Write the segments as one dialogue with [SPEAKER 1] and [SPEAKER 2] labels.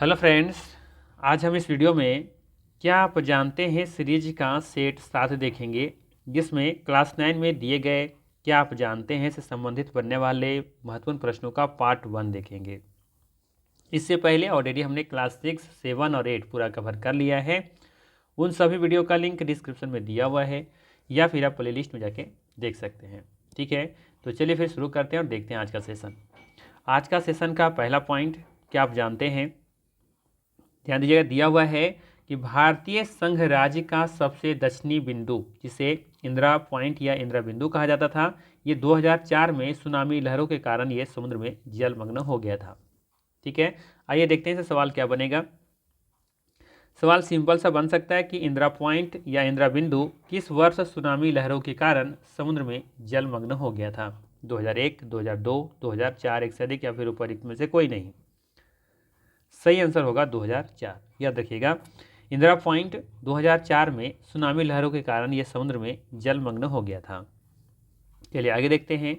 [SPEAKER 1] Hello friends, आज हम इस वीडियो में क्या आप जानते हैं सीरीज का सेट 7 देखेंगे, जिसमें क्लास 9 में दिए गए क्या आप जानते हैं से संबंधित बनने वाले महत्वपूर्ण प्रश्नों का पार्ट 1 देखेंगे। इससे पहले ऑलरेडी हमने क्लास 6, 7 और 8 पूरा कवर कर लिया है। उन सभी वीडियो का लिंक डिस्क्रिप्शन में दिया हुआ है या फिर आप प्लेलिस्ट में जाके देख सकते हैं। ठीक है, तो चलिए फिर शुरू करते हैं और देखते हैं आज का सेशन। आज का सेशन का पहला पॉइंट क्या आप जानते हैं, ध्यान दीजिएगा, दिया हुआ है कि भारतीय संघ राज्य का सबसे दक्षिणी बिंदु, जिसे इंदिरा पॉइंट या इंदिरा बिंदु कहा जाता था, ये 2004 में सुनामी लहरों के कारण ये समुद्र में जलमग्न हो गया था। ठीक है, आइए देखते हैं इसे सवाल क्या बनेगा। सवाल सिंपल सा बन सकता है कि इंदिरा पॉइंट या इंदिरा बिंदु किस वर्ष सुनामी लहरों के कारण समुद्र में जलमग्न हो गया था। 2001, 2002, 2004, एक से अधिक या फिर उपरोक्त में से कोई नहीं। सही आंसर होगा 2004। याद रखिएगा, इंदिरा पॉइंट 2004 में सुनामी लहरों के कारण यह समुद्र में जलमग्न हो गया था। चलिए आगे देखते हैं।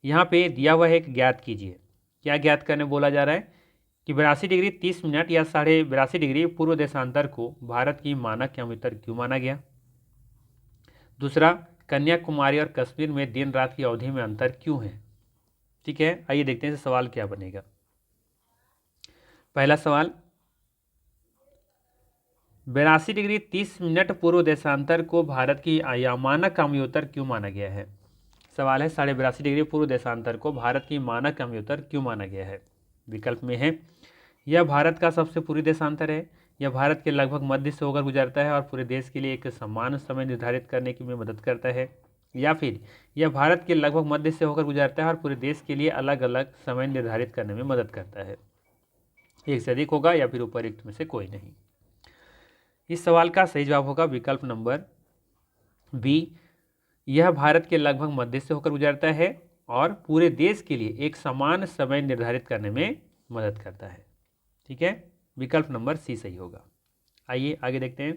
[SPEAKER 1] यहाँ पे दिया हुआ है कि ज्ञात कीजिए। क्या ज्ञात करने बोला जा रहा है कि 82 डिग्री 30 मिनट या 82.5 डिग्री पूर्व देशांतर को भारत की मानक उत्तर क्यों माना गया। दूसरा, कन्याकुमारी और कश्मीर में दिन रात की अवधि में अंतर क्यों है। ठीक है, आइए देखते हैं सवाल क्या बनेगा। पहला सवाल, 82 डिग्री 30 मिनट पूर्व देशांतर को भारत की मानक उत्तर क्यों माना गया है। सवाल है 82.5 डिग्री पूर्व देशांतर को भारत की मानक उत्तर क्यों माना गया है। विकल्प में है, यह भारत का सबसे पूर्वी देशांतर है, यह भारत के लगभग मध्य से होकर गुजरता है और पूरे देश के लिए एक समान समय निर्धारित करने की में मदद करता है, या फिर यह भारत के लगभग मध्य से होकर गुजरता है और पूरे देश के लिए अलग अलग समय निर्धारित करने में मदद करता है। एक से अधिक होगा या फिर उपरोक्त में से कोई नहीं। इस सवाल का सही जवाब होगा विकल्प नंबर बी, यह भारत के लगभग मध्य से होकर गुजरता है और पूरे देश के लिए एक समान समय निर्धारित करने में मदद करता है। ठीक है, विकल्प नंबर सी सही होगा। आइए आगे देखते हैं।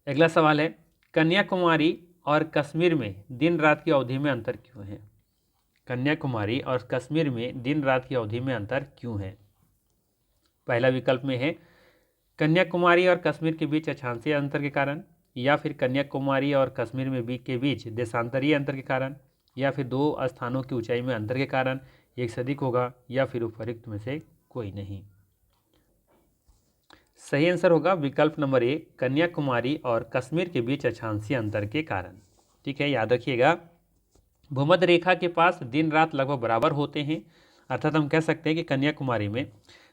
[SPEAKER 1] अगला सवाल है, कन्याकुमारी और कश्मीर में दिन रात की अवधि में अंतर क्यों है। कन्याकुमारी और कश्मीर में दिन रात की अवधि में अंतर क्यों है। पहला विकल्प में है, कन्याकुमारी और कश्मीर के बीच अक्षांशीय अंतर के कारण, या फिर कन्याकुमारी और कश्मीर में के बीच देशांतरीय अंतर के कारण, या फिर दो स्थानों की ऊंचाई में अंतर के कारण, एक से अधिक होगा या फिर उपरोक्त में से कोई नहीं। सही आंसर होगा विकल्प नंबर ए, कन्याकुमारी और कश्मीर के बीच अक्षांशीय अंतर के कारण। ठीक है, याद रखिएगा, भूमध्य रेखा के पास दिन रात लगभग बराबर होते हैं, अर्थात हम कह सकते हैं कि कन्याकुमारी में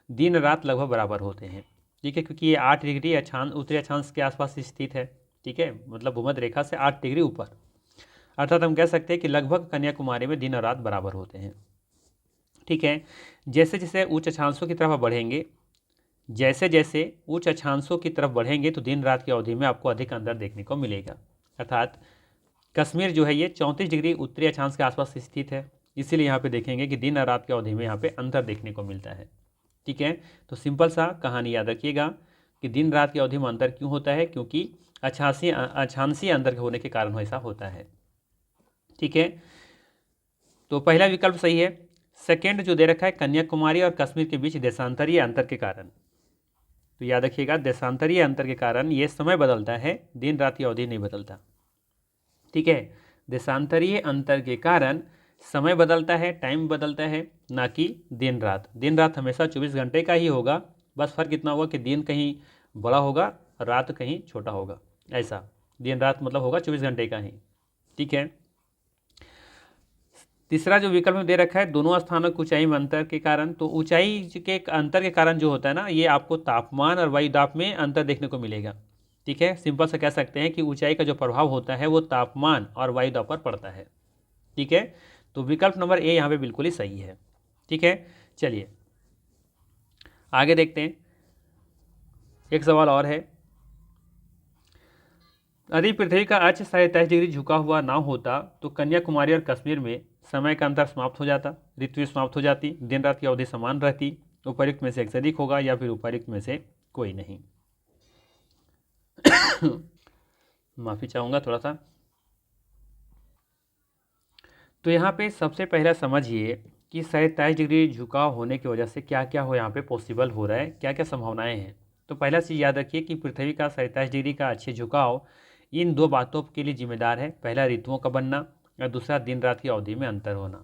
[SPEAKER 1] दिन रात लगभग बराबर होते हैं। ठीक है, क्योंकि ये 8 डिग्री उत्तरी अक्षांश के आसपास स्थित है। ठीक है, मतलब भूमध्य रेखा से 8 डिग्री ऊपर, अर्थात हम कह सकते हैं कि लगभग कन्याकुमारी में दिन और रात बराबर होते हैं। ठीक है, जैसे जैसे उच्च अक्षांशों की तरफ बढ़ेंगे, उच्च अक्षांशों की तरफ बढ़ेंगे तो दिन रात की अवधि में आपको अधिक अंतर देखने को मिलेगा। अर्थात कश्मीर जो है ये 34 डिग्री उत्तरी अक्षांश के आसपास स्थित है, इसीलिए यहाँ पे देखेंगे कि दिन और रात की अवधि में यहाँ पे अंतर देखने को मिलता है। ठीक है, तो सिंपल सा कहानी याद रखिएगा कि दिन रात की अवधि में अंतर क्यों होता है, क्योंकि अक्षांशीय अंतर होने के कारण ऐसा होता है। ठीक है, तो पहला विकल्प सही है। सेकेंड जो दे रखा है, कन्याकुमारी और कश्मीर के बीच देशांतरीय अंतर के कारण, तो याद रखिएगा देशांतरीय अंतर के कारण ये समय बदलता है, दिन रात की अवधि नहीं बदलता। ठीक है, देशांतरीय अंतर के कारण समय बदलता है, टाइम बदलता है, ना कि दिन रात। दिन रात हमेशा 24 घंटे का ही होगा, बस फर्क इतना होगा कि दिन कहीं बड़ा होगा, रात कहीं छोटा होगा, ऐसा। दिन रात मतलब होगा 24 घंटे का ही। ठीक है, तीसरा जो विकल्प में दे रखा है, दोनों स्थानों की ऊंचाई में अंतर के कारण, तो ऊंचाई के अंतर के कारण जो होता है ना, ये आपको तापमान और वायुदाब में अंतर देखने को मिलेगा। ठीक है, सिंपल से कह सकते हैं कि ऊंचाई का जो प्रभाव होता है वो तापमान और वायुदाब पर पड़ता है। ठीक है, तो विकल्प नंबर ए यहाँ पे बिल्कुल ही सही है। ठीक है, चलिए आगे देखते हैं। एक सवाल और है, यदि पृथ्वी का अक्ष 23.5 डिग्री झुका हुआ ना होता तो कन्याकुमारी और कश्मीर में समय का अंतर समाप्त हो जाता, ऋतु समाप्त हो जाती, दिन रात की अवधि समान रहती, उपयुक्त में से एक से अधिक होगा या फिर उपयुक्त में से कोई नहीं। माफ़ी चाहूँगा थोड़ा सा। तो यहाँ पे सबसे पहला समझिए कि 27 डिग्री झुकाव होने की वजह से क्या क्या हो यहाँ पे पॉसिबल हो रहा है, क्या क्या संभावनाएं हैं। तो पहला चीज़ याद रखिए कि पृथ्वी का 27 डिग्री का अच्छे झुकाव इन दो बातों के लिए जिम्मेदार है। पहला ऋतुओं का बनना और दूसरा दिन रात की अवधि में अंतर होना।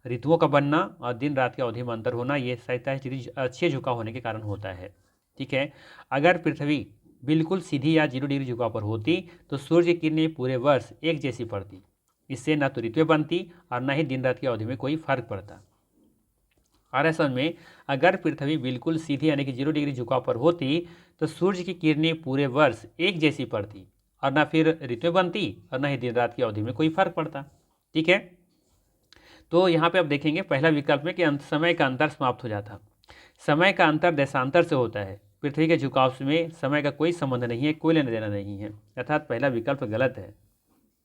[SPEAKER 1] ऋतुओं का बनना और दिन रात की अवधि में अंतर होना ये 27 डिग्री अच्छे झुकाव होने के कारण होता है। ठीक है, अगर पृथ्वी बिल्कुल सीधी या 0 डिग्री झुकाव पर होती तो सूर्य की किरणें पूरे वर्ष एक जैसी पड़ती। इससे न तो ऋतुएं बनती और न ही दिन रात की अवधि में कोई फर्क पड़ता। और असल में अगर पृथ्वी बिल्कुल सीधी यानी कि 0 डिग्री झुकाव पर होती तो सूर्य की किरणें पूरे वर्ष एक जैसी पड़ती और ना फिर ऋतुएं बनती और ना ही दिन रात की अवधि में कोई फर्क पड़ता। ठीक है, तो यहाँ पे आप देखेंगे पहला विकल्प में कि समय का अंतर समाप्त हो जाता। समय का अंतर देशांतर से होता है, पृथ्वी के झुकाव में समय का कोई संबंध नहीं है, कोई लेना देना नहीं है, अर्थात पहला विकल्प गलत है।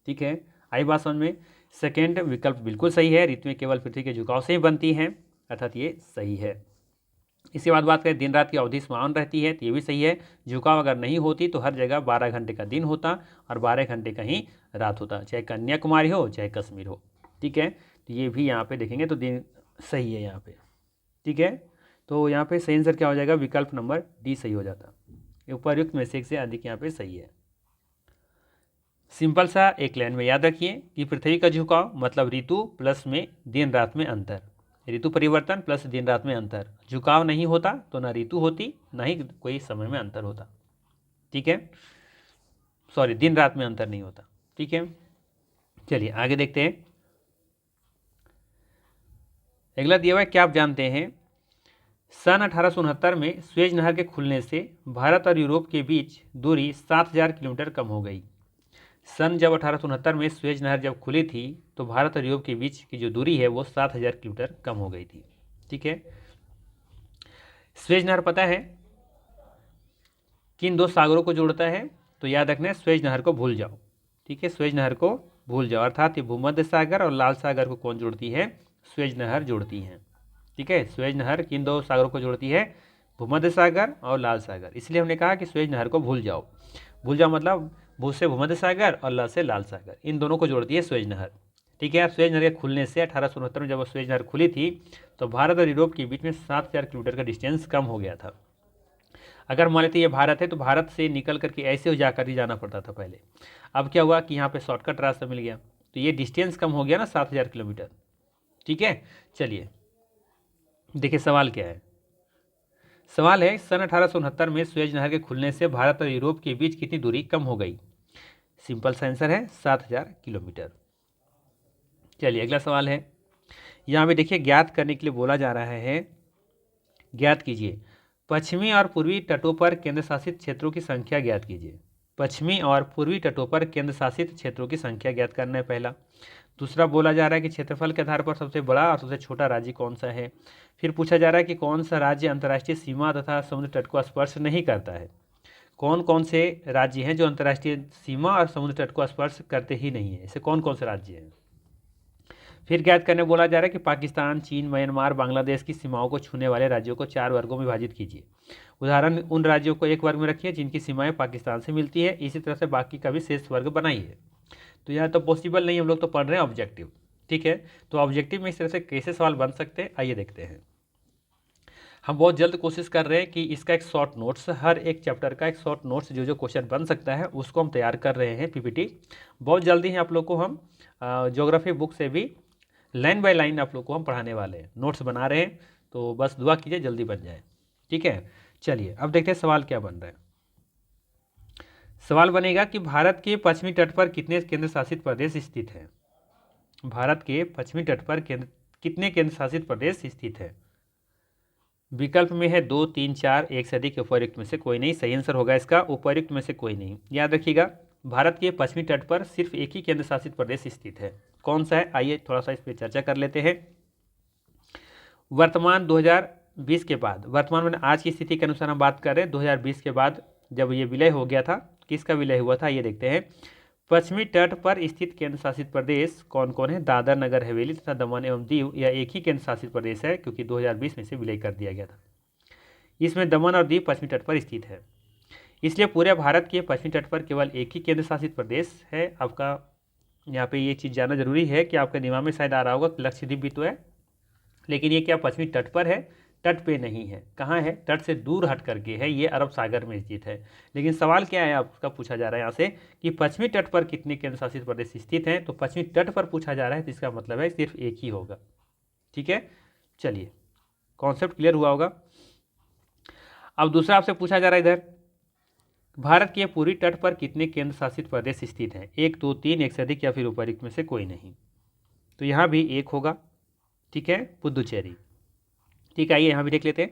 [SPEAKER 1] ठीक है, आई बात समझ में। सेकेंड विकल्प बिल्कुल सही है, ऋतुएं केवल पृथ्वी के झुकाव से ही बनती हैं, अर्थात ये सही है। इसके बाद बात करें दिन रात की अवधि समान रहती है, तो ये भी सही है। झुकाव अगर नहीं होती तो हर जगह 12 घंटे का दिन होता और 12 घंटे का ही रात होता, चाहे कन्याकुमारी हो चाहे कश्मीर हो। ठीक है, तो ये भी यहाँ पे देखेंगे तो दिन सही है यहाँ पे। ठीक है, तो यहाँ पे सही आंसर क्या हो जाएगा, विकल्प नंबर डी सही हो जाता। उपर्युक्त में से एक से अधिक यहाँ पे सही है। सिंपल सा एक लाइन में याद रखिए कि पृथ्वी का झुकाव मतलब ऋतु प्लस में दिन रात में अंतर, ऋतु परिवर्तन प्लस दिन रात में अंतर। झुकाव नहीं होता तो ना ऋतु होती ना ही कोई समय में अंतर होता। ठीक है, सॉरी दिन रात में अंतर नहीं होता। ठीक है, चलिए आगे देखते हैं। अगला दिया हुआ है, क्या आप जानते हैं सन 1869 में स्वेज नहर के खुलने से भारत और यूरोप के बीच दूरी 7000 किलोमीटर कम हो गई। सन जब 1869 में स्वेज नहर जब खुली थी तो भारत और यूरोप के बीच की जो दूरी है वो 7000 किलोमीटर कम हो गई थी। ठीक है, स्वेज नहर पता है किन दो सागरों को जोड़ता है, तो याद रखना स्वेज नहर को भूल जाओ। ठीक है, स्वेज नहर को भूल जाओ, अर्थात ये भूमध्य सागर और लाल सागर को कौन जोड़ती है, स्वेज नहर जोड़ती है। ठीक है, स्वेज नहर किन दो सागरों को जोड़ती है, भूमध्य सागर और लाल सागर। इसलिए हमने कहा कि स्वेज नहर को भूल जाओ। भूल जाओ मतलब भू से भूमध्य सागर और लाल से लाल सागर, इन दोनों को जोड़ती है स्वेज नहर। ठीक है, स्वेज नहर के खुलने से 1869 में जब स्वेज नहर खुली थी तो भारत और यूरोप के बीच में 7000 किलोमीटर का डिस्टेंस कम हो गया था। अगर मान लेते ये भारत है तो भारत से निकल करके ऐसे हो जाकर ही जाना पड़ता था पहले। अब क्या हुआ कि यहाँ पे शॉर्टकट रास्ता मिल गया तो ये डिस्टेंस कम हो गया ना 7000 किलोमीटर। ठीक है, चलिए देखिए सवाल क्या है। सवाल है सन 1869 में स्वेज नहर के खुलने से भारत और यूरोप के बीच कितनी दूरी कम हो गई। सिंपल सा आंसर है 7000 किलोमीटर। चलिए अगला सवाल है, यहाँ पे देखिए ज्ञात करने के लिए बोला जा रहा है, ज्ञात कीजिए पश्चिमी और पूर्वी तटों पर केंद्र शासित क्षेत्रों की संख्या ज्ञात कीजिए। पश्चिमी और पूर्वी तटों पर केंद्र शासित क्षेत्रों की संख्या ज्ञात करना है पहला। दूसरा बोला जा रहा है कि क्षेत्रफल के आधार पर सबसे बड़ा और सबसे छोटा राज्य कौन सा है। फिर पूछा जा रहा है कि कौन सा राज्य अंतर्राष्ट्रीय सीमा तथा समुद्र तट को स्पर्श नहीं करता है। कौन कौन से राज्य हैं जो अंतर्राष्ट्रीय सीमा और समुद्र तट को स्पर्श करते ही नहीं है, ऐसे कौन कौन से राज्य हैं। फिर ज्ञात करने बोला जा रहा है कि पाकिस्तान, चीन, म्यांमार, बांग्लादेश की सीमाओं को छूने वाले राज्यों को 4 वर्गों में विभाजित कीजिए। उदाहरण उन राज्यों को एक वर्ग में रखिए जिनकी सीमाएं पाकिस्तान से मिलती है, इसी तरह से बाकी का भी शेष वर्ग बनाइए। तो यह तो पॉसिबल नहीं, हम लोग तो पढ़ रहे हैं ऑब्जेक्टिव। ठीक है, तो ऑब्जेक्टिव में इस तरह से कैसे सवाल बन सकते हैं आइए देखते हैं। हम बहुत जल्द कोशिश कर रहे हैं कि इसका एक शॉर्ट नोट्स, हर एक चैप्टर का एक शॉर्ट नोट्स जो जो क्वेश्चन बन सकता है उसको हम तैयार कर रहे हैं पीपीटी। बहुत जल्दी ही आप लोग को हम ज्योग्राफी बुक से भी लाइन बाय लाइन आप लोग को हम पढ़ाने वाले हैं, नोट्स बना रहे हैं, तो बस दुआ कीजिए जल्दी बन जाए। ठीक है, चलिए अब देखते हैं सवाल क्या बन रहा है। सवाल बनेगा कि भारत के पश्चिमी तट पर कितने केंद्र शासित प्रदेश स्थित हैं। भारत के पश्चिमी तट पर कितने केंद्र शासित प्रदेश स्थित है। विकल्प में है 2, 3, 4, एक से अधिक, उपर्युक्त में से कोई नहीं। सही आंसर होगा इसका उपर्युक्त में से कोई नहीं। याद रखिएगा भारत के पश्चिमी तट पर सिर्फ एक ही केंद्र शासित प्रदेश स्थित है। कौन सा है आइए थोड़ा सा इस पर चर्चा कर लेते हैं। वर्तमान 2020 के बाद, वर्तमान में आज की स्थिति के अनुसार हम बात कर रहे हैं 2020 के बाद जब ये विलय हो गया था, किसका विलय हुआ था ये देखते हैं। पश्चिमी तट पर स्थित केंद्र शासित प्रदेश कौन कौन है, दादर नगर हवेली तथा दमन एवं दीव, यह एक ही केंद्र शासित प्रदेश है क्योंकि 2020 में से विलय कर दिया गया था। इसमें दमन और दीव पश्चिमी तट पर स्थित है, इसलिए पूरे भारत के पश्चिमी तट पर केवल एक ही केंद्र शासित प्रदेश है आपका यहाँ पे ये चीज़ जानना जरूरी है कि आपके दिमाग में शायद आ रहा होगा कि लक्षद्वीप भी तो है, लेकिन ये क्या पश्चिमी तट पर है, तट पे नहीं है। कहाँ है? तट से दूर हट करके है, ये अरब सागर में स्थित है। लेकिन सवाल क्या है आपका पूछा जा रहा है यहाँ से कि पश्चिमी तट पर कितने केंद्र शासित प्रदेश स्थित हैं, तो पश्चिमी तट पर पूछा जा रहा है तो इसका मतलब है सिर्फ एक ही होगा। ठीक है, चलिए कॉन्सेप्ट क्लियर हुआ होगा। अब दूसरा आपसे पूछा जा रहा है इधर, भारत के पूर्वी तट पर कितने केंद्र शासित प्रदेश स्थित हैं? 1, 2, 3, एक से अधिक या फिर उपरोक्त में से कोई नहीं। तो यहाँ भी एक होगा। ठीक है, पुदुचेरी। ठीक है, आइए यहाँ भी देख लेते हैं।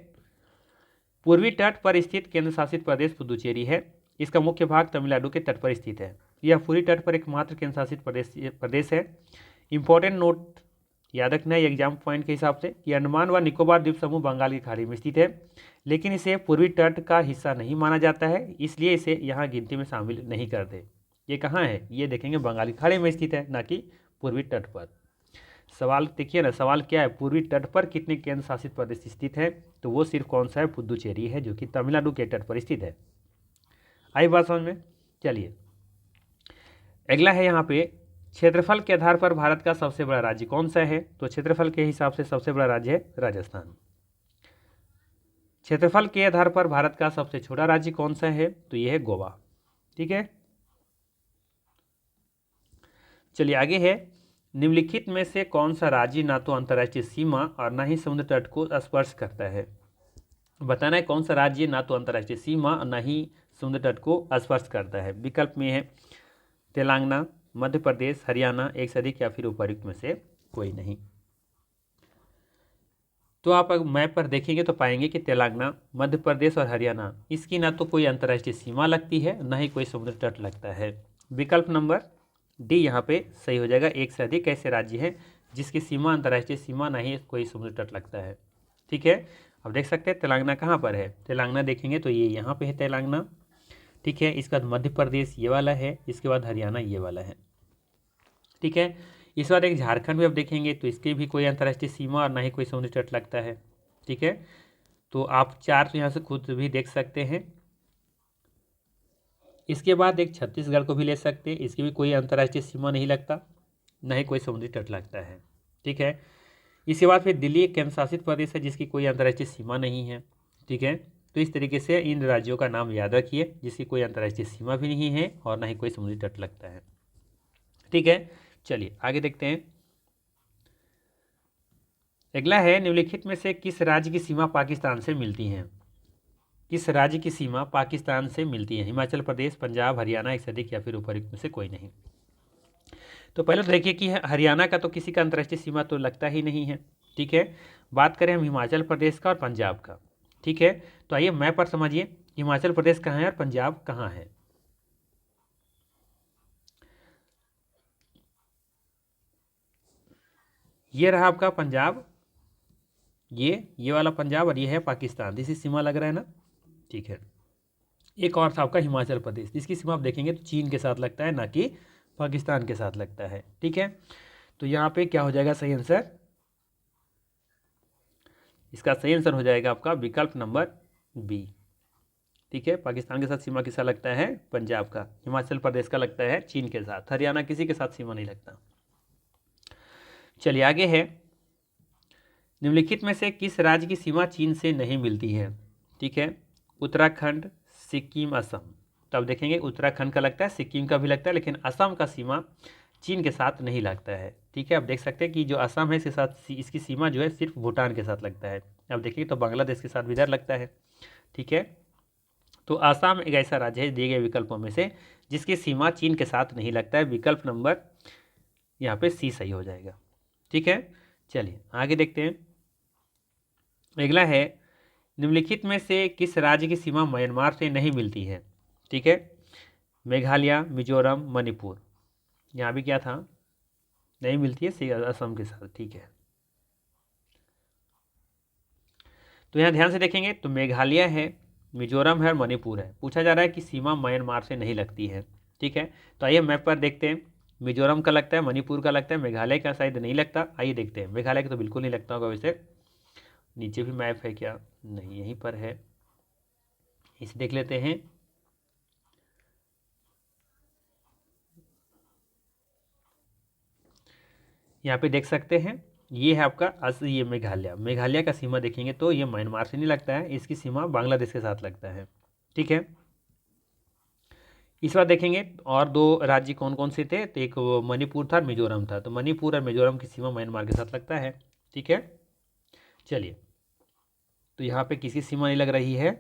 [SPEAKER 1] पूर्वी तट पर स्थित केंद्र शासित प्रदेश पुदुचेरी है। इसका मुख्य भाग तमिलनाडु के तट पर स्थित है। यह पूर्वी तट पर एकमात्र केंद्र शासित प्रदेश है। इंपॉर्टेंट नोट याद रखना है एग्जाम पॉइंट के हिसाब से कि अंडमान व निकोबार द्वीप समूह बंगाल की खाड़ी में स्थित है, लेकिन इसे पूर्वी तट का हिस्सा नहीं माना जाता है, इसलिए इसे यहाँ गिनती में शामिल नहीं करते। ये कहाँ है? ये देखेंगे बंगाल की खाड़ी में स्थित है, ना कि पूर्वी तट पर। सवाल देखिए ना, सवाल क्या है, पूर्वी तट पर कितने केंद्र शासित प्रदेश स्थित है? तो वो सिर्फ कौन सा है? पुदुचेरी है, जो कि तमिलनाडु के तट पर स्थित है। आई बात समझ में? चलिए अगला है यहाँ पे, क्षेत्रफल के आधार पर भारत का सबसे बड़ा राज्य कौन सा है? तो क्षेत्रफल के हिसाब से सबसे बड़ा राज्य है राजस्थान। क्षेत्रफल के आधार पर भारत का सबसे छोटा राज्य कौन सा है? तो यह है गोवा। ठीक है, चलिए आगे है, निम्नलिखित में से कौन सा राज्य ना तो अंतर्राष्ट्रीय सीमा और ना ही समुद्र तट को स्पर्श करता है? बताना है कौन सा राज्य ना तो अंतर्राष्ट्रीय सीमा और ना ही समुद्र तट को स्पर्श करता है। विकल्प में है तेलंगाना, मध्य प्रदेश, हरियाणा, एक से अधिक या फिर उपर्युक्त में से कोई नहीं। तो आप अगर मैप पर देखेंगे तो पाएंगे कि तेलंगाना, मध्य प्रदेश और हरियाणा, इसकी ना तो कोई अंतर्राष्ट्रीय सीमा लगती है ना ही कोई समुद्र तट लगता है। विकल्प नंबर डी यहाँ पे सही हो जाएगा। एक से अधिक ऐसे राज्य हैं जिसकी सीमा अंतर्राष्ट्रीय सीमा ना ही कोई समुद्र तट लगता है। ठीक है, अब देख सकते हैं तेलंगाना कहाँ पर है। तेलंगाना देखेंगे तो ये यहाँ पे है तेलंगाना। ठीक है, इसके बाद मध्य प्रदेश ये वाला है, इसके बाद हरियाणा ये वाला है। ठीक है, इस बार एक झारखंड में अब देखेंगे तो इसकी भी कोई अंतर्राष्ट्रीय सीमा और ना ही कोई समुद्री तट लगता है। ठीक है, तो आप चार तो यहाँ से खुद भी देख सकते हैं। इसके बाद एक छत्तीसगढ़ को भी ले सकते हैं, इसकी भी कोई अंतर्राष्ट्रीय सीमा नहीं लगता, ना ही कोई समुद्री तट लगता है। ठीक है, इसके बाद फिर दिल्ली एक केंद्र शासित प्रदेश है जिसकी कोई अंतर्राष्ट्रीय सीमा नहीं है। ठीक है, तो इस तरीके से इन राज्यों का नाम याद रखिए जिसकी कोई अंतर्राष्ट्रीय सीमा भी नहीं है और ना ही कोई समुद्री तट लगता है। ठीक है, चलिए आगे देखते हैं। अगला है, निम्नलिखित में से किस राज्य की सीमा पाकिस्तान से मिलती है? किस राज्य की सीमा पाकिस्तान से मिलती है? हिमाचल प्रदेश, पंजाब, हरियाणा, एक से अधिक या फिर उपर्युक्त में से कोई नहीं। तो पहले तो देखिए कि हरियाणा का तो किसी का अंतर्राष्ट्रीय सीमा तो लगता ही नहीं है। ठीक है, बात करें हम हिमाचल प्रदेश का और पंजाब का। ठीक है, तो आइए मैप पर समझिए हिमाचल प्रदेश कहाँ है और पंजाब कहाँ है। ये रहा आपका पंजाब, ये वाला पंजाब और ये है पाकिस्तान, जिसकी सीमा लग रहा है ना। ठीक है, एक और था आपका हिमाचल प्रदेश, जिसकी सीमा आप देखेंगे तो चीन के साथ लगता है, ना कि पाकिस्तान के साथ लगता है। ठीक है, तो यहाँ पे क्या हो जाएगा सही आंसर? इसका सही आंसर हो जाएगा आपका विकल्प नंबर बी। ठीक है, पाकिस्तान के साथ सीमा किसका लगता है? पंजाब का। हिमाचल प्रदेश का लगता है चीन के साथ। हरियाणा किसी के साथ सीमा नहीं लगता। चलिए आगे है, निम्नलिखित में से किस राज्य की सीमा चीन से नहीं मिलती है? ठीक है, उत्तराखंड, सिक्किम, असम। तो अब देखेंगे उत्तराखंड का लगता है, सिक्किम का भी लगता है, लेकिन असम का सीमा चीन के साथ नहीं लगता है। ठीक है, अब देख सकते हैं कि जो असम है इसके साथ इसकी सीमा जो है सिर्फ भूटान के साथ लगता है। अब देखिए तो बांग्लादेश के साथ भी इधर लगता है। ठीक है, तो असम एक ऐसा राज्य है दिए गए विकल्पों में से जिसकी सीमा चीन के साथ नहीं लगता है। विकल्प नंबर यहाँ पे सी सही हो जाएगा। ठीक है, चलिए आगे देखते हैं। अगला है, निम्नलिखित में से किस राज्य की सीमा म्यांमार से नहीं मिलती है? ठीक है, मेघालय, मिजोरम, मणिपुर। यहाँ भी क्या था? नहीं मिलती है असम के साथ। ठीक है, तो यहाँ ध्यान से देखेंगे तो मेघालय है, मिजोरम है और मणिपुर है। पूछा जा रहा है कि सीमा म्यांमार से नहीं लगती है। ठीक है, तो आइए मैप पर देखते हैं। मिजोरम का लगता है, मणिपुर का लगता है, मेघालय का शायद नहीं लगता। आइए देखते हैं, मेघालय का तो बिल्कुल नहीं लगता होगा। वैसे नीचे भी मैप है क्या? नहीं, यहीं पर है, इसे देख लेते हैं। यहाँ पे देख सकते हैं, ये है आपका ये मेघालय। मेघालय का सीमा देखेंगे तो ये म्यांमार से नहीं लगता है, इसकी सीमा बांग्लादेश के साथ लगता है। ठीक है, इस बार देखेंगे और दो राज्य कौन कौन से थे, तो एक मणिपुर था, मिजोरम था। तो मणिपुर और मिजोरम की सीमा म्यांमार के साथ लगता है। ठीक है, चलिए, तो यहाँ पे किसी सीमा नहीं लग रही है।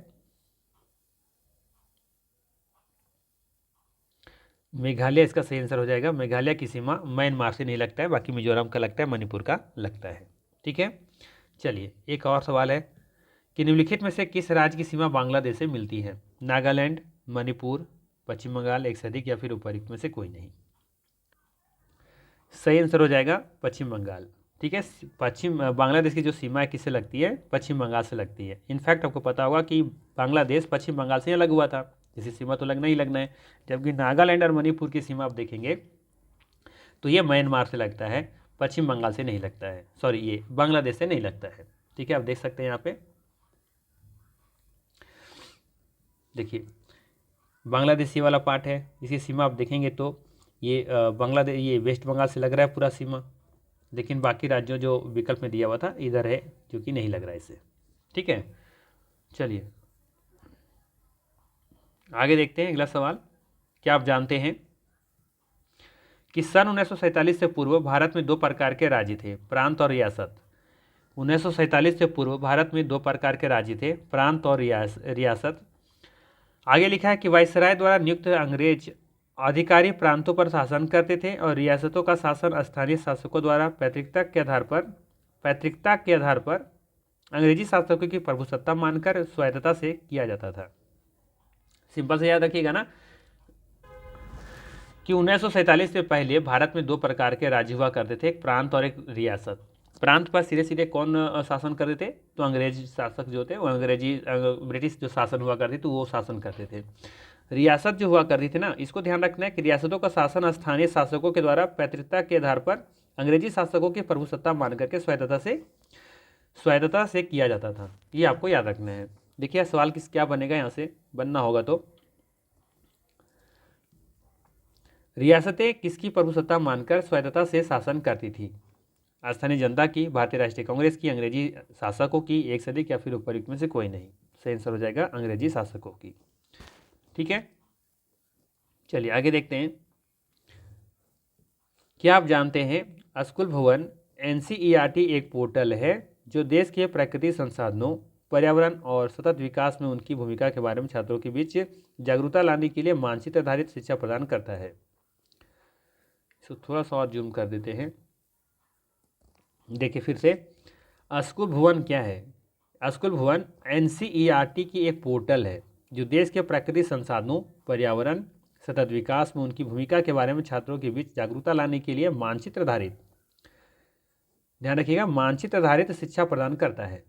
[SPEAKER 1] मेघालय इसका सही आंसर हो जाएगा। मेघालय की सीमा म्यांमार से नहीं लगता है, बाकी मिजोरम का लगता है, मणिपुर का लगता है। ठीक है, चलिए एक और सवाल है कि निम्नलिखित में से किस राज्य की सीमा बांग्लादेश से मिलती है? नागालैंड, मणिपुर, पश्चिम बंगाल, एक से अधिक या फिर उपयुक्त में से कोई नहीं। सही आंसर हो जाएगा पश्चिम बंगाल। ठीक है, पश्चिम बांग्लादेश की जो सीमा है किससे लगती है? पश्चिम बंगाल से लगती है। इनफैक्ट आपको पता होगा कि बांग्लादेश पश्चिम बंगाल से अलग हुआ था, इसी सीमा तो लगना ही लगना है। जबकि नागालैंड और मणिपुर की सीमा आप देखेंगे तो ये म्यांमार से लगता है, पश्चिम बंगाल से नहीं लगता है, सॉरी ये बांग्लादेश से नहीं लगता है। ठीक है, आप देख सकते हैं यहाँ पे, देखिए बांग्लादेशी वाला पार्ट है, इसकी सीमा आप देखेंगे तो ये बांग्लादेश, ये वेस्ट बंगाल से लग रहा है पूरा सीमा, लेकिन बाकी राज्यों जो विकल्प में दिया हुआ था इधर है, जो कि नहीं लग रहा है इससे। ठीक है, चलिए आगे देखते हैं अगला सवाल। क्या आप जानते हैं कि सन 1947 से पूर्व भारत में दो प्रकार के राज्य थे, प्रांत और रियासत? 1947 से पूर्व भारत में दो प्रकार के राज्य थे, प्रांत और रियासत। आगे लिखा है कि वायसराय द्वारा नियुक्त अंग्रेज अधिकारी प्रांतों पर शासन करते थे और रियासतों का शासन स्थानीय शासकों द्वारा पैतृकता के आधार पर अंग्रेजी शासकों की प्रभुसत्ता मानकर स्वायत्तता से किया जाता था। सिंपल से याद रखिएगा ना कि 1947 से पहले भारत में दो प्रकार के राज्य हुआ करते थे, एक प्रांत और एक रियासत। प्रांत पर सीधे सीधे कौन शासन करते थे? तो अंग्रेज शासक जो थे वो ब्रिटिश जो शासन हुआ करती तो वो शासन करते थे। रियासत जो हुआ करती थी ना, इसको ध्यान रखना है कि रियासतों का शासन स्थानीय शासकों के द्वारा पैतृकता के आधार पर अंग्रेजी शासकों की प्रभुसत्ता मान करके स्वायत्तता से किया जाता था। ये आपको याद रखना है। देखिए सवाल क्या बनेगा, यहाँ से बनना होगा तो रियासतें किसकी प्रभुसत्ता मानकर स्वायत्तता से शासन करती थी? स्थानीय जनता की, भारतीय राष्ट्रीय कांग्रेस की, अंग्रेजी शासकों की, एक से अधिक या फिर उपयुक्त में से कोई नहीं। सही आंसर हो जाएगा अंग्रेजी शासकों की। ठीक है, चलिए आगे देखते हैं। क्या आप जानते हैं स्कूल भवन NCERT एक पोर्टल है जो देश के प्राकृतिक संसाधनों, पर्यावरण और सतत विकास में उनकी भूमिका के बारे में छात्रों के बीच जागरूकता लाने के लिए मानचित्र आधारित शिक्षा प्रदान करता है। इसको थोड़ा सा और जूम कर देते हैं। देखिए फिर से, स्कूल भवन क्या है? स्कूल भवन NCERT की एक पोर्टल है जो देश के प्राकृतिक संसाधनों, पर्यावरण, सतत विकास में उनकी भूमिका के बारे में छात्रों के बीच जागरूकता लाने के लिए मानचित्र आधारित, ध्यान रखिएगा, मानचित्र आधारित शिक्षा प्रदान करता है।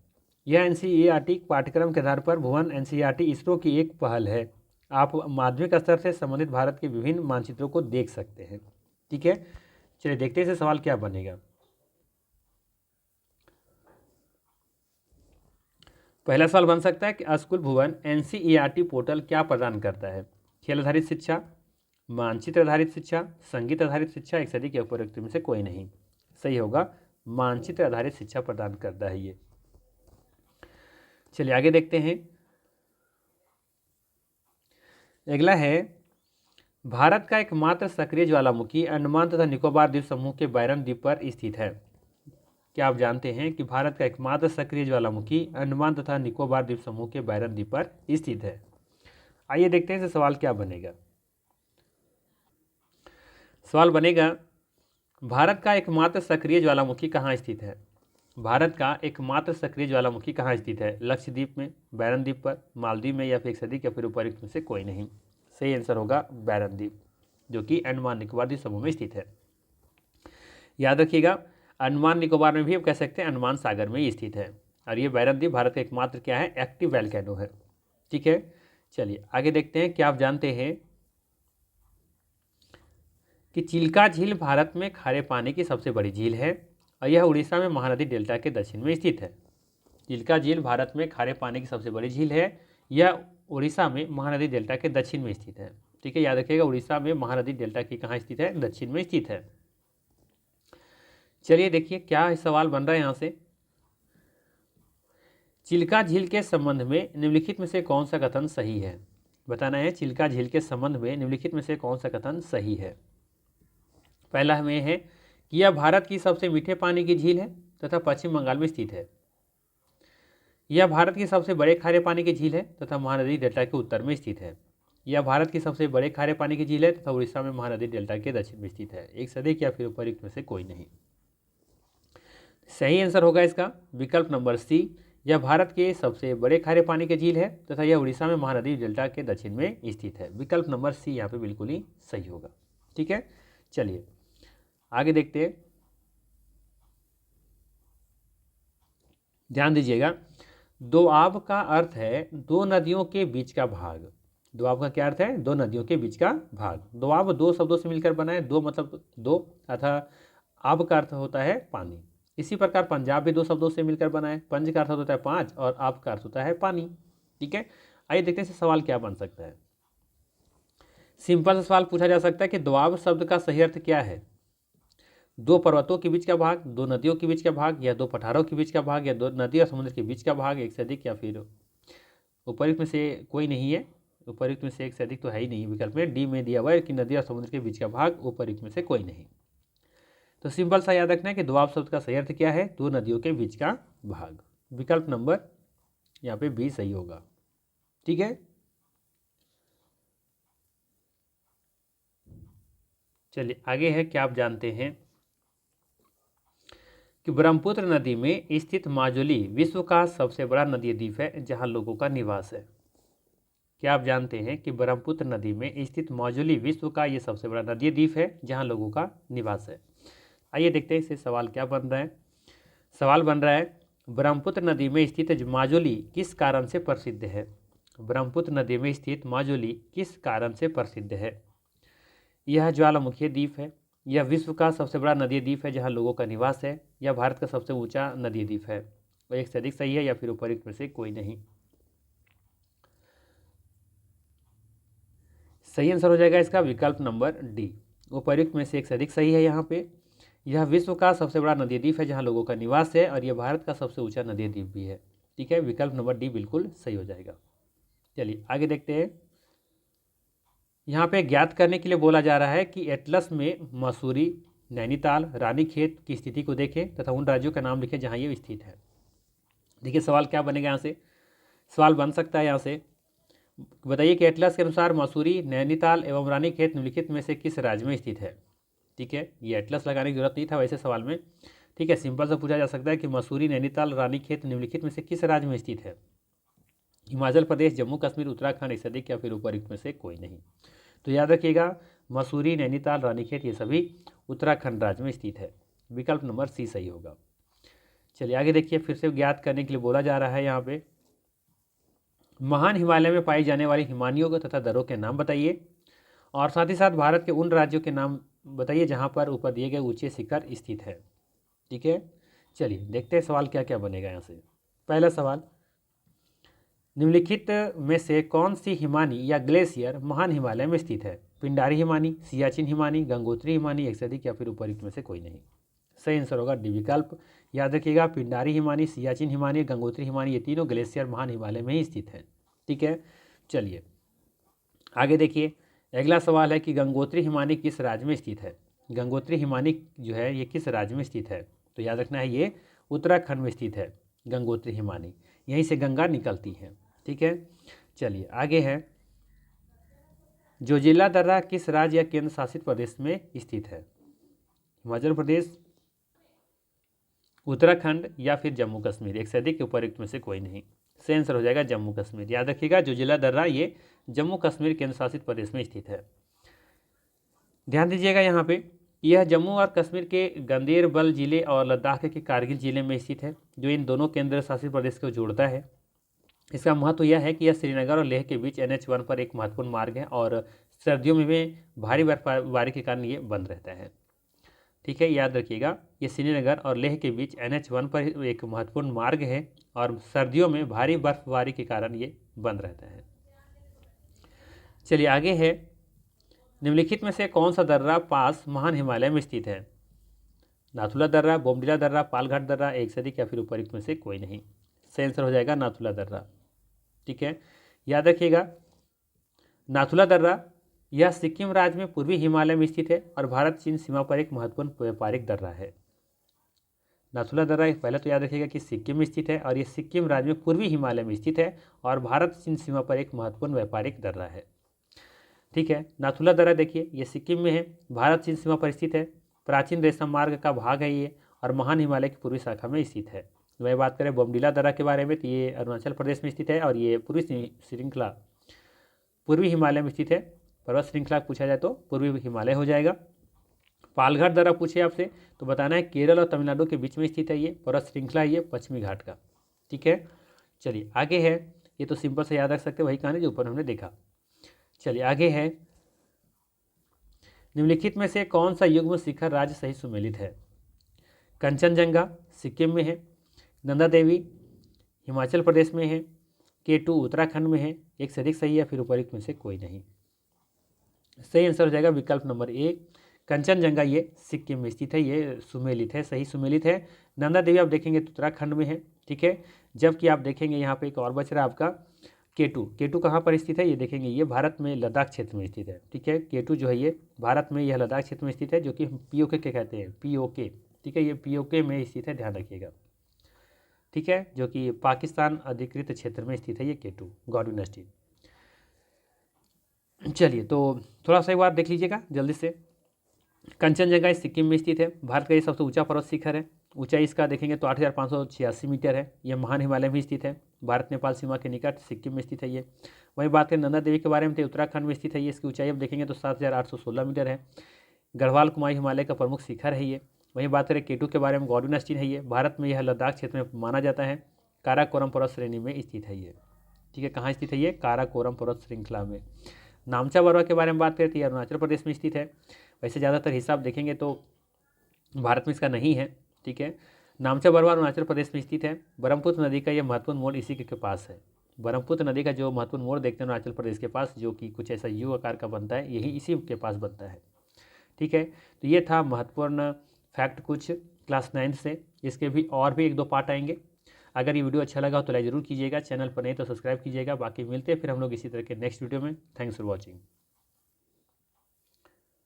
[SPEAKER 1] यह NCERT पाठ्यक्रम के आधार पर भुवन NCERT इसरो की एक पहल है। आप माध्यमिक स्तर से संबंधित भारत के विभिन्न मानचित्रों को देख सकते हैं। ठीक है, चलिए देखते हैं इसे सवाल क्या बनेगा। पहला सवाल बन सकता है कि स्कूल भुवन NCERT पोर्टल क्या प्रदान करता है? खेल आधारित शिक्षा, मानचित्र आधारित शिक्षा, संगीत आधारित शिक्षा, एक से अधिक या उपयुक्त में से कोई नहीं। सही होगा, मानचित्र आधारित शिक्षा प्रदान करता है ये। चलिए आगे देखते हैं। अगला है, भारत का एकमात्र सक्रिय ज्वालामुखी अंडमान तथा निकोबार द्वीप समूह के बैरन द्वीप पर स्थित है। क्या आप जानते हैं कि भारत का एकमात्र सक्रिय ज्वालामुखी अंडमान तथा निकोबार द्वीप समूह के बैरन द्वीप पर स्थित है? आइए देखते हैं इसे सवाल क्या बनेगा। सवाल बनेगा, भारत का एकमात्र सक्रिय ज्वालामुखी कहाँ स्थित है? भारत का एकमात्र सक्रिय ज्वालामुखी कहाँ स्थित है? लक्षद्वीप में, बैरन द्वीप पर, मालदीव में, या फिर एक से अधिक या फिर उपयुक्त में से कोई नहीं। सही आंसर होगा बैरन द्वीप, जो कि अंडमान निकोबार द्वीप समूह में स्थित है। याद रखिएगा, अंडमान निकोबार में भी आप कह सकते हैं अंडमान सागर में ही स्थित है, और ये बैरन द्वीप भारत का एकमात्र क्या है? एक्टिव वोल्केनो है। ठीक है, चलिए आगे देखते हैं। क्या आप जानते हैं कि चिल्का झील भारत में खारे पानी की सबसे बड़ी झील है और यह उड़ीसा में महानदी डेल्टा के दक्षिण में स्थित है? चिल्का झील भारत में खारे पानी की सबसे बड़ी झील है, यह उड़ीसा में महानदी डेल्टा के दक्षिण में स्थित है। ठीक है, याद रखिएगा, उड़ीसा में महानदी डेल्टा की कहाँ स्थित है? दक्षिण में स्थित है। चलिए देखिए क्या सवाल बन रहा है यहाँ से। चिल्का झील के संबंध में निम्नलिखित में से कौन सा कथन सही है। बताना है चिल्का झील के संबंध में निम्नलिखित में से कौन सा कथन सही है। पहला हमें है कि यह भारत की सबसे मीठे पानी की झील है तथा पश्चिम बंगाल में स्थित है। यह भारत की सबसे बड़े खारे पानी की झील है तथा महानदी डेल्टा के उत्तर में स्थित है। यह भारत की सबसे बड़े खारे पानी की झील है तथा उड़ीसा में महानदी डेल्टा के दक्षिण में स्थित है। एक से अधिक या फिर उपयुक्त में से कोई नहीं। सही आंसर होगा इसका विकल्प नंबर सी। यह भारत के सबसे बड़े खारे पानी की झील है तथा यह उड़ीसा में महानदी डेल्टा के दक्षिण में स्थित है। विकल्प नंबर सी यहाँ पे बिल्कुल ही सही होगा। ठीक है, चलिए आगे देखते हैं। ध्यान दीजिएगा, दोआब का अर्थ है दो नदियों के बीच का भाग। दोआब का क्या अर्थ है? दो नदियों के बीच का भाग। दोआब दो शब्दों से मिलकर बना है। दो मतलब दो तथा आब का अर्थ होता है पानी। इसी प्रकार पंजाब भी दो शब्दों से मिलकर बना है। पंज का अर्थ होता है पाँच और आब का अर्थ होता है पानी। ठीक है, आइए देखते हैं सवाल क्या बन सकता है। सिंपल सा सवाल पूछा जा सकता है कि दोआब शब्द का सही अर्थ क्या है। दो पर्वतों के बीच का भाग, दो नदियों के बीच का भाग, या दो पठारों के बीच का भाग, या दो नदी और समुद्र के बीच का भाग, एक से अधिक या फिर उपयुक्त में से कोई नहीं है। उपयुक्त में से एक से अधिक तो है ही नहीं। विकल्प में डी में दिया हुआ है कि नदी और समुद्र के बीच का भाग, उपयुक्त में से कोई नहीं। तो सिंपल सा याद रखना है कि दोआब शब्द का सही अर्थ क्या है? दो नदियों के बीच का भाग। विकल्प नंबर यहाँ पे बी सही होगा। ठीक है, चलिए आगे है। क्या आप जानते हैं कि ब्रह्मपुत्र नदी में स्थित माजुली विश्व का सबसे बड़ा नदी द्वीप है जहां लोगों का निवास है। क्या आप जानते हैं कि ब्रह्मपुत्र नदी में स्थित माजुली विश्व का ये सबसे बड़ा नदी द्वीप है जहां लोगों का निवास है। आइए देखते हैं इससे सवाल क्या बन रहा है। सवाल बन रहा है, ब्रह्मपुत्र नदी में स्थित माजुली किस कारण से प्रसिद्ध है। ब्रह्मपुत्र नदी में स्थित माजुली किस कारण से प्रसिद्ध है। यह ज्वालामुखी द्वीप है, यह विश्व का सबसे बड़ा नदी द्वीप है जहां लोगों का निवास है, यह भारत का सबसे ऊंचा नदी द्वीप है। और एक से अधिक सही है या फिर उपयुक्त में से कोई नहीं। सही आंसर हो जाएगा इसका विकल्प नंबर डी। उपयुक्त में से एक से अधिक सही है। यहाँ पे यह विश्व का सबसे बड़ा नदी द्वीप है जहाँ लोगों का निवास है और यह भारत का सबसे ऊंचा नदी द्वीप भी है। ठीक है, विकल्प नंबर डी बिल्कुल सही हो जाएगा। चलिए आगे देखते हैं। यहाँ पे ज्ञात करने के लिए बोला जा रहा है कि एटलस में मसूरी, नैनीताल, रानीखेत की स्थिति को देखें तथा उन राज्यों का नाम लिखें जहाँ ये स्थित है। देखिए सवाल क्या बनेगा यहाँ से। सवाल बन सकता है यहाँ से, बताइए कि एटलस के अनुसार मसूरी, नैनीताल एवं रानीखेत निम्नलिखित में से किस राज्य में स्थित है। ठीक है, ये एटलस लगाने की जरूरत नहीं था वैसे सवाल में। ठीक है, सिंपल से पूछा जा सकता है कि मसूरी, नैनीताल, रानीखेत निम्नलिखित में से किस राज्य में स्थित है। हिमाचल प्रदेश, जम्मू कश्मीर, उत्तराखंड, इससे अधिक या फिर उपयुक्त में से कोई नहीं। तो याद रखिएगा मसूरी, नैनीताल, रानीखेत ये सभी उत्तराखंड राज्य में स्थित है। विकल्प नंबर सी सही होगा। चलिए आगे देखिए, फिर से ज्ञात करने के लिए बोला जा रहा है यहाँ पे, महान हिमालय में पाई जाने वाली हिमानियों तथा दर्रों के नाम बताइए और साथ ही साथ भारत के उन राज्यों के नाम बताइए जहाँ पर ऊपर दिए गए ऊंचे शिखर स्थित है। ठीक है, चलिए देखते हैं सवाल क्या क्या बनेगा यहाँ से। पहला सवाल, निम्नलिखित में से कौन सी हिमानी या ग्लेशियर महान हिमालय में स्थित है। पिंडारी हिमानी, सियाचिन हिमानी, गंगोत्री हिमानी, एक से अधिक या फिर उपयुक्त में से कोई नहीं। सही आंसर होगा डी विकल्प। याद रखिएगा पिंडारी हिमानी, सियाचिन हिमानी, गंगोत्री हिमानी ये तीनों ग्लेशियर महान हिमालय में ही स्थित हैं। ठीक है, चलिए आगे देखिए। अगला सवाल है कि गंगोत्री हिमानी किस राज्य में स्थित है। गंगोत्री हिमानी जो है ये किस राज्य में स्थित है। तो याद रखना है ये उत्तराखंड में स्थित है गंगोत्री हिमानी, यहीं से गंगा निकलती है। ठीक है, चलिए आगे है, जोजिला दर्रा किस राज्य या केंद्र शासित प्रदेश में स्थित है। हिमाचल प्रदेश, उत्तराखंड या फिर जम्मू कश्मीर, एक से अधिक उपयुक्त में से कोई नहीं। सही आंसर हो जाएगा जम्मू कश्मीर। याद रखिएगा जोजिला दर्रा ये जम्मू कश्मीर केंद्र शासित प्रदेश में स्थित है। ध्यान दीजिएगा यहाँ पे, यह जम्मू और कश्मीर के गंदेरबल जिले और लद्दाख के कारगिल जिले में स्थित है जो इन दोनों केंद्र शासित प्रदेश को जोड़ता है। इसका महत्व यह है कि यह श्रीनगर और लेह के बीच NH1 पर एक महत्वपूर्ण मार्ग है और सर्दियों में भी भारी बर्फबारी के कारण ये बंद रहता है। ठीक है, याद रखिएगा ये श्रीनगर और लेह के बीच NH1 पर एक महत्वपूर्ण मार्ग है और सर्दियों में भारी बर्फबारी के कारण ये बंद रहता है। चलिए आगे है, निम्नलिखित में से कौन सा दर्रा पास महान हिमालय में स्थित है। नाथुला दर्रा, बोमडिला दर्रा, पालघाट दर्रा, एक से अधिक या फिर उपरोक्त में से कोई नहीं। सही आंसर हो जाएगा नाथुला दर्रा। ठीक है, याद रखिएगा नाथुला दर्रा यह सिक्किम राज्य में पूर्वी हिमालय में स्थित है और भारत चीन सीमा पर एक महत्वपूर्ण व्यापारिक दर्रा है। नाथुला दर्रा पहले तो याद रखिएगा कि सिक्किम में स्थित है और ये सिक्किम राज्य में पूर्वी हिमालय में स्थित है और भारत चीन सीमा पर एक महत्वपूर्ण व्यापारिक दर्रा है। ठीक है, नाथुला दर्रा देखिए ये सिक्किम में है, भारत चीन सीमा पर स्थित है, प्राचीन रेशम मार्ग का भाग है ये और महान हिमालय की पूर्वी शाखा में स्थित है। वही बात करें बोमडिला दर्रा के बारे में तो ये अरुणाचल प्रदेश में स्थित है और ये पूर्वी हिमालय में स्थित है। पर्वत श्रृंखला पूछा जाए तो पूर्वी हिमालय हो जाएगा। पालघाट दर्रा पूछे आपसे तो बताना है केरल और तमिलनाडु के बीच में स्थित है ये पर्वत श्रृंखला, ये पश्चिमी घाट का। ठीक है, चलिए आगे है, ये तो सिंपल से याद रख सकते हैं, वही कहानी जो ऊपर हमने देखा। चलिए आगे है, निम्नलिखित में से कौन सा युग्म शिखर राज्य सही सुमेलित है? कंचनजंगा सिक्किम में है, नंदा देवी हिमाचल प्रदेश में है, K2 उत्तराखंड में है, एक से अधिक सही है, फिर उपरोक्त में से कोई नहीं। सही आंसर हो जाएगा विकल्प नंबर ए, कंचनजंगा ये सिक्किम में स्थित है, ये सुमेलित है, सही सुमेलित है। नंदा देवी आप देखेंगे तो उत्तराखंड में है। ठीक है, जबकि आप देखेंगे यहाँ पे एक और बच रहा है आपका K2 कहाँ पर स्थित है ये देखेंगे, ये भारत में लद्दाख क्षेत्र में स्थित है। ठीक है, K2 जो है ये भारत में यह लद्दाख क्षेत्र में स्थित है, जो कि POK के कहते हैं, POK। ठीक है, ये POK में स्थित है, ध्यान रखिएगा। ठीक है, जो कि पाकिस्तान अधिकृत क्षेत्र में स्थित है ये K2 गॉड यूनिवर्सिटी। चलिए तो थोड़ा सा एक बार देख लीजिएगा जल्दी से। कंचनजंगा सिक्किम में स्थित है, भारत का ये सबसे ऊंचा पर्वत शिखर है। ऊंचाई इसका देखेंगे तो 8,586 मीटर है। यह महान हिमालय में स्थित है, भारत नेपाल सीमा के निकट सिक्किम में स्थित है ये। वहीं बात करें नंदा देवी के बारे में तो उत्तराखंड में स्थित है ये, इसकी ऊंचाई अब देखेंगे तो 7,816 मीटर है। गढ़वाल कुमाई हिमालय का प्रमुख शिखर है ये। वहीं बात करें K2 के बारे में, गॉड यूनिवर्सिटी है ये, भारत में यह लद्दाख क्षेत्र में माना जाता है, काराकोरम पर्वत श्रेणी में स्थित है ये। ठीक है, कहाँ स्थित है ये? काराकोरम पर्वत श्रृंखला में। नामचा बरवा के बारे में बात करें तो ये अरुणाचल प्रदेश में स्थित है। वैसे ज़्यादातर हिसाब देखेंगे तो भारत में इसका नहीं है। ठीक है, नामचा बरवा अरुणाचल प्रदेश में स्थित है। ब्रह्मपुत्र नदी का ये महत्वपूर्ण मोड़ इसी के पास है। ब्रह्मपुत्र नदी का जो महत्वपूर्ण मोड़ देखते हैं अरुणाचल प्रदेश के पास, जो कि कुछ ऐसा यू आकार का बनता है, यही इसी के पास बनता है। ठीक है, तो ये था महत्वपूर्ण फैक्ट कुछ क्लास 9 से। इसके भी और भी 1-2 पार्ट आएंगे। अगर ये वीडियो अच्छा लगा हो तो लाइक जरूर कीजिएगा, चैनल पर नहीं तो सब्सक्राइब कीजिएगा। बाकी मिलते हैं फिर हम लोग इसी तरह के नेक्स्ट वीडियो में। Thanks for watching.